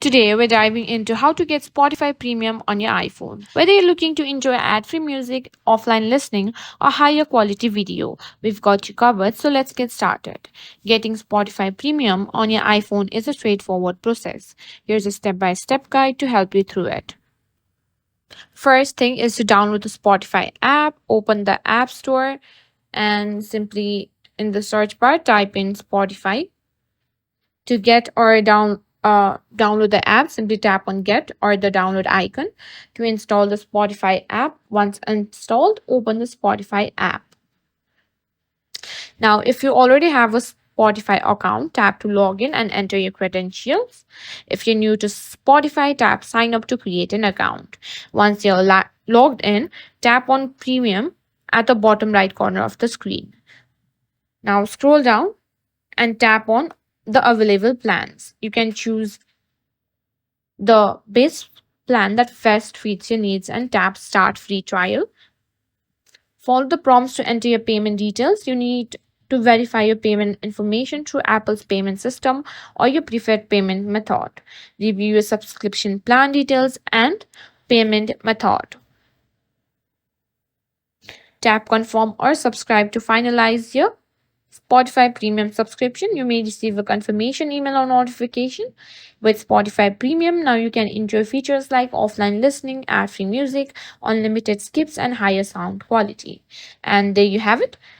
Today, we're diving into how to get Spotify Premium on your iPhone. Whether you're looking to enjoy ad free music, offline listening, or higher quality video, we've got you covered, so let's get started. Getting Spotify Premium on your iPhone is a straightforward process. Here's a step by step guide to help you through it. First thing is to download the Spotify app, open the App Store, and simply in the search bar type in Spotify. To get or download the app, simply tap on Get or the download icon. To install the Spotify app, once installed, open the Spotify app. Now, if you already have a Spotify account, tap to log in and enter your credentials. If you're new to Spotify, tap Sign up to create an account. Once you're logged in, tap on Premium at the bottom right corner of the screen. Now, scroll down and tap on the available plans. You can choose the base plan that best fits your needs and tap Start Free Trial. Follow the prompts to enter your payment details. You need to verify your payment information through Apple's payment system or your preferred payment method. Review your subscription plan details and payment method. Tap Confirm or Subscribe to finalize your Spotify Premium subscription. You may receive a confirmation email or notification. With Spotify Premium, now you can enjoy features like offline listening, ad free music, unlimited skips, and higher sound quality. And there you have it.